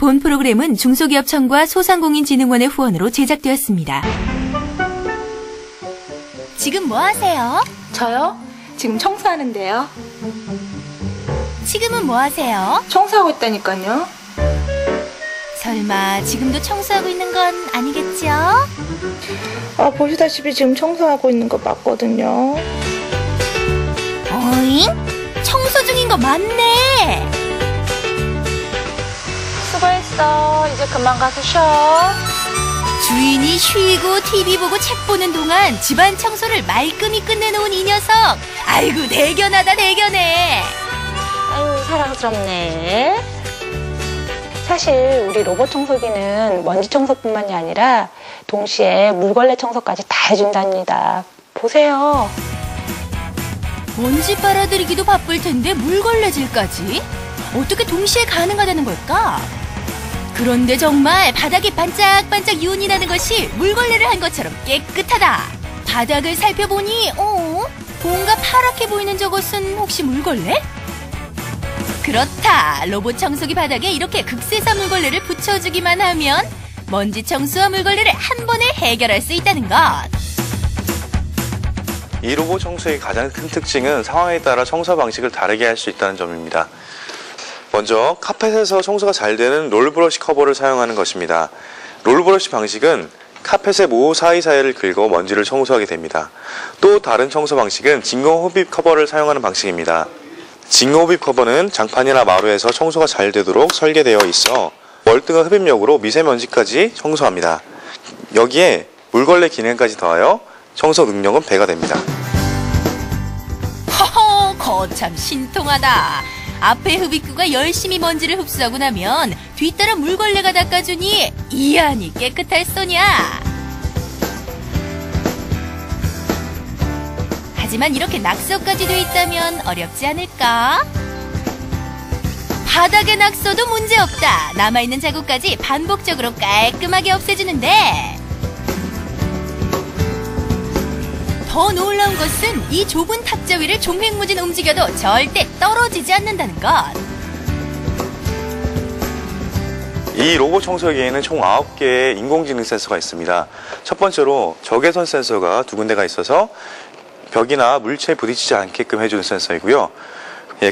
본 프로그램은 중소기업청과 소상공인진흥원의 후원으로 제작되었습니다. 지금 뭐 하세요? 저요? 지금 청소하는데요. 지금은 뭐 하세요? 청소하고 있다니까요. 설마 지금도 청소하고 있는 건 아니겠죠? 보시다시피 지금 청소하고 있는 거 맞거든요. 어잉? 청소 중인 거 맞네. 수고했어. 이제 그만 가서 쉬어. 주인이 쉬고 TV 보고 책 보는 동안 집안 청소를 말끔히 끝내놓은 이 녀석. 아이고 대견하다 대견해. 아유 사랑스럽네. 사실 우리 로봇 청소기는 먼지 청소뿐만이 아니라 동시에 물걸레 청소까지 다 해준답니다. 보세요. 먼지 빨아들이기도 바쁠 텐데 물걸레질까지? 어떻게 동시에 가능하다는 걸까? 그런데 정말 바닥이 반짝반짝 윤이 나는 것이 물걸레를 한 것처럼 깨끗하다. 바닥을 살펴보니 뭔가 파랗게 보이는 저것은 혹시 물걸레? 그렇다. 로봇 청소기 바닥에 이렇게 극세사 물걸레를 붙여주기만 하면 먼지 청소와 물걸레를 한 번에 해결할 수 있다는 것. 이 로봇 청소의 가장 큰 특징은 상황에 따라 청소 방식을 다르게 할 수 있다는 점입니다. 먼저 카펫에서 청소가 잘 되는 롤브러시 커버를 사용하는 것입니다. 롤브러시 방식은 카펫의 모호 사이사이를 긁어 먼지를 청소하게 됩니다. 또 다른 청소 방식은 진공 흡입 커버를 사용하는 방식입니다. 진공 흡입 커버는 장판이나 마루에서 청소가 잘 되도록 설계되어 있어 월등한 흡입력으로 미세먼지까지 청소합니다. 여기에 물걸레 기능까지 더하여 청소 능력은 배가 됩니다. 허허, 거참 신통하다. 앞에 흡입구가 열심히 먼지를 흡수하고 나면 뒤따라 물걸레가 닦아주니 이안이 깨끗할 소냐. 하지만 이렇게 낙서까지 돼 있다면 어렵지 않을까? 바닥에 낙서도 문제없다. 남아있는 자국까지 반복적으로 깔끔하게 없애주는데 더 놀라운 것은 이 좁은 탁자 위를 종횡무진 움직여도 절대 떨어지지 않는다는 것. 이 로봇 청소기에는 총 9개의 인공지능 센서가 있습니다. 첫 번째로 적외선 센서가 2군데가 있어서 벽이나 물체에 부딪히지 않게끔 해주는 센서이고요.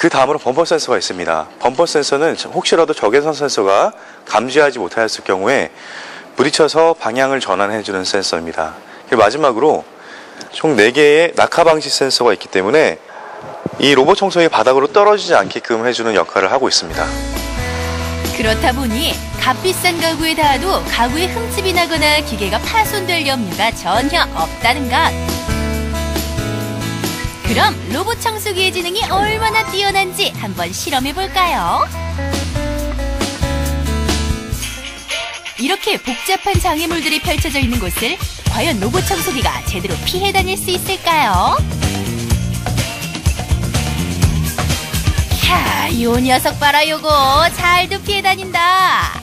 그 다음으로 범퍼 센서가 있습니다. 범퍼 센서는 혹시라도 적외선 센서가 감지하지 못하였을 경우에 부딪혀서 방향을 전환해주는 센서입니다. 마지막으로 총 4개의 낙하 방지 센서가 있기 때문에 이 로봇 청소기 바닥으로 떨어지지 않게끔 해주는 역할을 하고 있습니다. 그렇다 보니 값비싼 가구에 닿아도 가구에 흠집이 나거나 기계가 파손될 염려가 전혀 없다는 것. 그럼 로봇 청소기의 지능이 얼마나 뛰어난지 한번 실험해볼까요? 이렇게 복잡한 장애물들이 펼쳐져 있는 곳을 과연 로봇 청소기가 제대로 피해 다닐 수 있을까요? 캬, 요 녀석 봐라 요거. 잘도 피해 다닌다.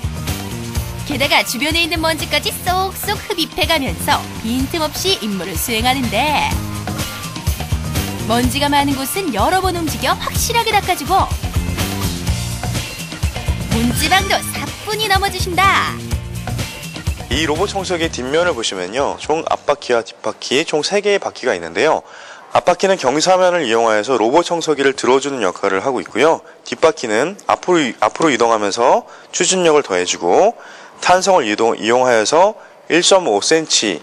게다가 주변에 있는 먼지까지 쏙쏙 흡입해가면서 빈틈없이 임무를 수행하는데 먼지가 많은 곳은 여러 번 움직여 확실하게 닦아주고 문지방도 사뿐히 넘어주신다. 이 로봇 청소기 뒷면을 보시면요, 총 앞바퀴와 뒷바퀴 총 3개의 바퀴가 있는데요. 앞바퀴는 경사면을 이용하여서 로봇 청소기를 들어주는 역할을 하고 있고요. 뒷바퀴는 앞으로 이동하면서 추진력을 더해주고 탄성을 이용하여서 1.5cm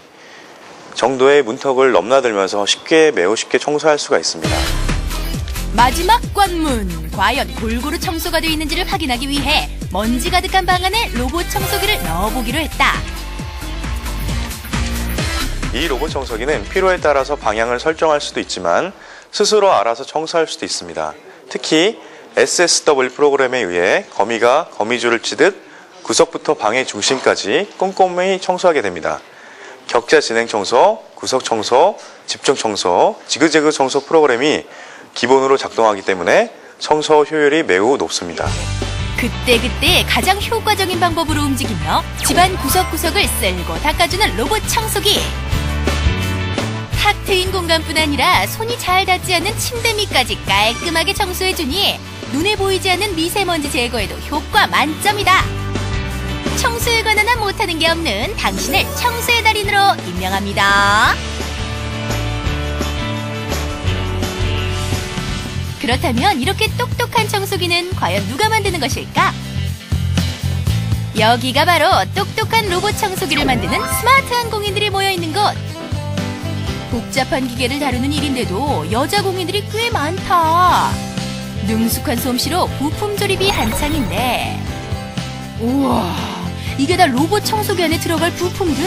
정도의 문턱을 넘나들면서 매우 쉽게 청소할 수가 있습니다. 마지막 관문. 과연 골고루 청소가 되어 있는지를 확인하기 위해 먼지 가득한 방 안에 로봇 청소기를 넣어보기로 했다. 이 로봇 청소기는 필요에 따라서 방향을 설정할 수도 있지만 스스로 알아서 청소할 수도 있습니다. 특히 SSW 프로그램에 의해 거미가 거미줄을 치듯 구석부터 방의 중심까지 꼼꼼히 청소하게 됩니다. 격자 진행 청소, 구석 청소, 집중 청소, 지그재그 청소 프로그램이 기본으로 작동하기 때문에 청소 효율이 매우 높습니다. 그때그때 가장 효과적인 방법으로 움직이며 집안 구석구석을 쓸고 닦아주는 로봇 청소기. 탁 트인 공간뿐 아니라 손이 잘 닿지 않는 침대 밑까지 깔끔하게 청소해주니 눈에 보이지 않는 미세먼지 제거에도 효과 만점이다. 청소에 관한 한 못하는 게 없는 당신을 청소의 달인으로 임명합니다. 그렇다면 이렇게 똑똑한 청소기는 과연 누가 만드는 것일까? 여기가 바로 똑똑한 로봇 청소기를 만드는 스마트한 공인들이 모여있는 곳. 복잡한 기계를 다루는 일인데도 여자 공인들이 꽤 많다. 능숙한 솜씨로 부품 조립이 한창인데, 우와, 이게 다 로봇 청소기 안에 들어갈 부품들?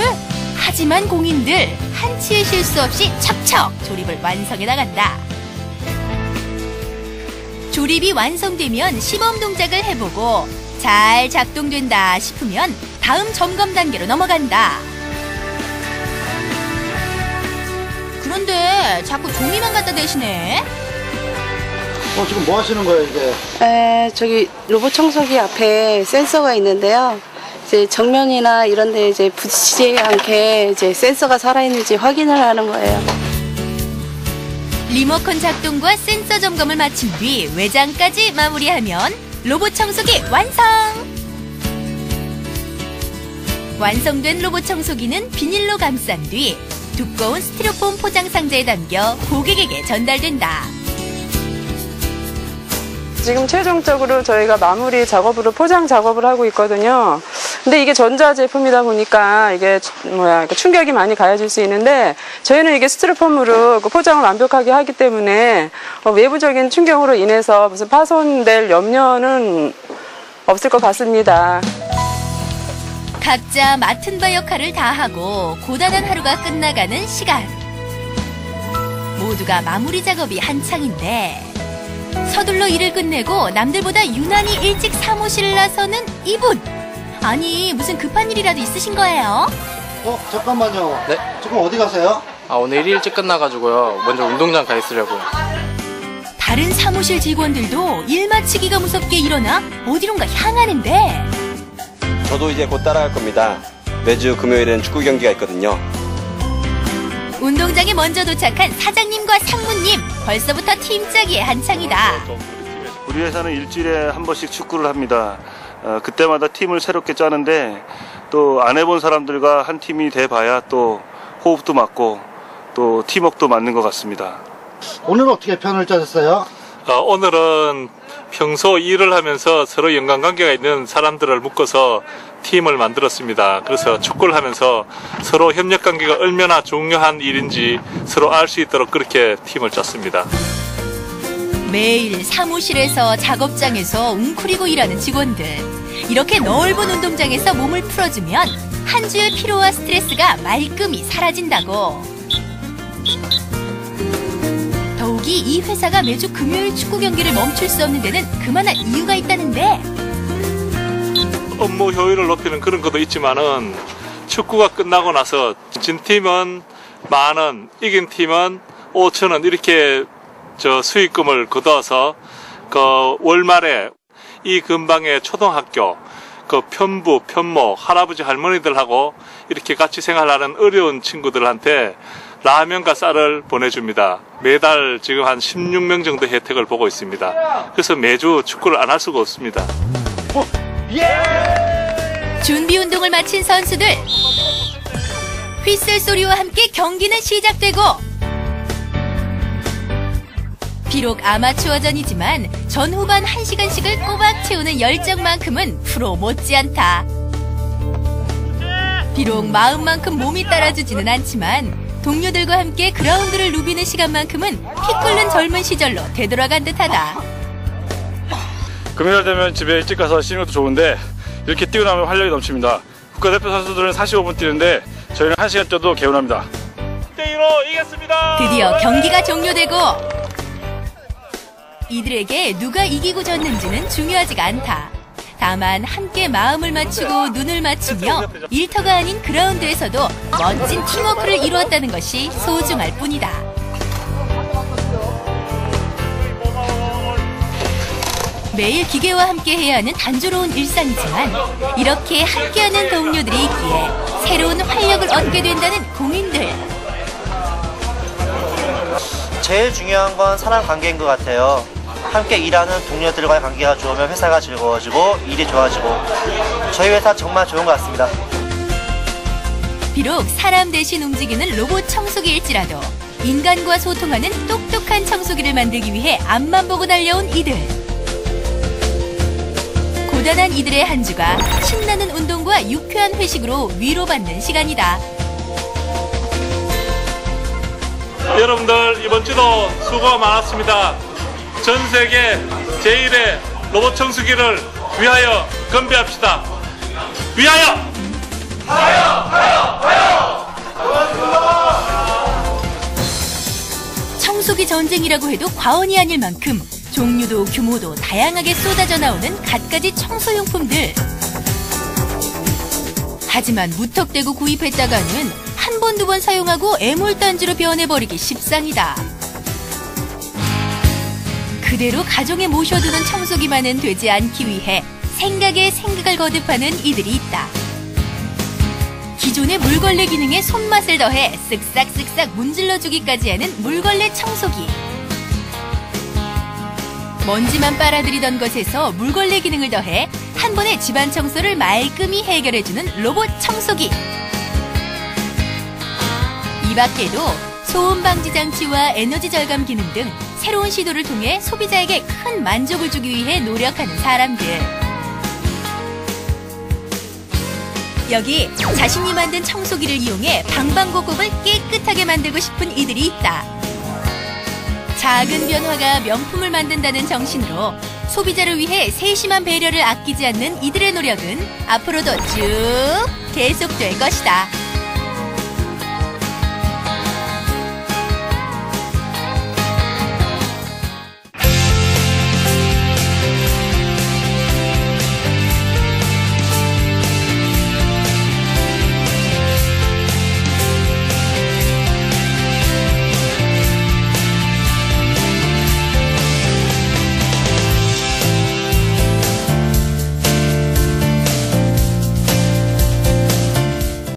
하지만 공인들 한치의 실수 없이 척척 조립을 완성해 나간다. 조립이 완성되면 시범 동작을 해보고 잘 작동된다 싶으면 다음 점검 단계로 넘어간다. 그런데 자꾸 종이만 갖다 대시네. 지금 뭐 하시는 거예요, 이게? 저기 로봇 청소기 앞에 센서가 있는데요. 이제 정면이나 이런 데 이제 부딪히지 않게 이제 센서가 살아있는지 확인을 하는 거예요. 리모컨 작동과 센서 점검을 마친 뒤 외장까지 마무리하면 로봇 청소기 완성! 완성된 로봇 청소기는 비닐로 감싼 뒤 두꺼운 스티로폼 포장 상자에 담겨 고객에게 전달된다. 지금 최종적으로 저희가 마무리 작업으로 포장 작업을 하고 있거든요. 근데 이게 전자제품이다 보니까 이게 충격이 많이 가해질 수 있는데, 저희는 이게 스티로폼으로 포장을 완벽하게 하기 때문에 외부적인 충격으로 인해서 무슨 파손될 염려는 없을 것 같습니다. 각자 맡은 바 역할을 다 하고 고단한 하루가 끝나가는 시간. 모두가 마무리 작업이 한창인데 서둘러 일을 끝내고 남들보다 유난히 일찍 사무실을 나서는 이분. 아니, 무슨 급한 일이라도 있으신 거예요? 잠깐만요. 네? 지금 어디 가세요? 오늘 일이 일찍 끝나가지고요. 먼저 운동장 가 있으려고요. 다른 사무실 직원들도 일 마치기가 무섭게 일어나 어디론가 향하는데, 저도 이제 곧 따라갈 겁니다. 매주 금요일엔 축구 경기가 있거든요. 운동장에 먼저 도착한 사장님과 상무님, 벌써부터 팀짜기에 한창이다. 우리 회사는 일주일에 한 번씩 축구를 합니다. 그때마다 팀을 새롭게 짜는데, 또 안 해본 사람들과 한 팀이 돼봐야 또 호흡도 맞고 또 팀워크도 맞는 것 같습니다. 오늘은 어떻게 편을 짜셨어요? 오늘은 평소 일을 하면서 서로 연관관계가 있는 사람들을 묶어서 팀을 만들었습니다. 그래서 축구를 하면서 서로 협력관계가 얼마나 중요한 일인지 서로 알 수 있도록 그렇게 팀을 짰습니다. 매일 사무실에서 작업장에서 웅크리고 일하는 직원들. 이렇게 넓은 운동장에서 몸을 풀어주면 한 주의 피로와 스트레스가 말끔히 사라진다고. 더욱이 이 회사가 매주 금요일 축구 경기를 멈출 수 없는 데는 그만한 이유가 있다는데, 업무 효율을 높이는 그런 것도 있지만은 축구가 끝나고 나서 진 팀은 10,000원, 이긴 팀은 5,000원 이렇게 수익금을 거둬서 월말에 이 근방의 초등학교 편부, 편모, 할아버지, 할머니들하고 이렇게 같이 생활하는 어려운 친구들한테 라면과 쌀을 보내줍니다. 매달 지금 한 16명 정도 혜택을 보고 있습니다. 그래서 매주 축구를 안 할 수가 없습니다. 준비 운동을 마친 선수들. 휘슬 소리와 함께 경기는 시작되고, 비록 아마추어전이지만 전후반 1시간씩을 꼬박 채우는 열정만큼은 프로 못지않다. 비록 마음만큼 몸이 따라주지는 않지만 동료들과 함께 그라운드를 누비는 시간만큼은 피 끓는 젊은 시절로 되돌아간 듯하다. 금요일 되면 집에 일찍 가서 쉬는 것도 좋은데 이렇게 뛰고 나면 활력이 넘칩니다. 국가대표 선수들은 45분 뛰는데 저희는 1시간 뛰어도 개운합니다. 1대2로 이겼습니다. 드디어 경기가 종료되고, 이들에게 누가 이기고 졌는지는 중요하지가 않다. 다만 함께 마음을 맞추고 눈을 맞추며 일터가 아닌 그라운드에서도 멋진 팀워크를 이루었다는 것이 소중할 뿐이다. 매일 기계와 함께 해야 하는 단조로운 일상이지만 이렇게 함께하는 동료들이 있기에 새로운 활력을 얻게 된다는 공인들. 제일 중요한 건 사람 관계인 것 같아요. 함께 일하는 동료들과의 관계가 좋으면 회사가 즐거워지고 일이 좋아지고 저희 회사 정말 좋은 것 같습니다. 비록 사람 대신 움직이는 로봇 청소기일지라도 인간과 소통하는 똑똑한 청소기를 만들기 위해 앞만 보고 달려온 이들. 고단한 이들의 한 주가 신나는 운동과 유쾌한 회식으로 위로받는 시간이다. 여러분들 이번 주도 수고가 많았습니다. 전 세계 제1의 로봇 청소기를 위하여 건배합시다. 위하여! 청소기 전쟁이라고 해도 과언이 아닐 만큼 종류도 규모도 다양하게 쏟아져 나오는 갖가지 청소용품들. 하지만 무턱대고 구입했다가는 한 번, 두 번 사용하고 애물단지로 변해버리기 십상이다. 그대로 가정에 모셔두는 청소기만은 되지 않기 위해 생각에 생각을 거듭하는 이들이 있다. 기존의 물걸레 기능에 손맛을 더해 쓱싹쓱싹 문질러주기까지 하는 물걸레 청소기. 먼지만 빨아들이던 것에서 물걸레 기능을 더해 한 번에 집안 청소를 말끔히 해결해주는 로봇 청소기. 이 밖에도 소음 방지 장치와 에너지 절감 기능 등 새로운 시도를 통해 소비자에게 큰 만족을 주기 위해 노력하는 사람들. 여기 자신이 만든 청소기를 이용해 방방곡곡을 깨끗하게 만들고 싶은 이들이 있다. 작은 변화가 명품을 만든다는 정신으로 소비자를 위해 세심한 배려를 아끼지 않는 이들의 노력은 앞으로도 쭉 계속될 것이다.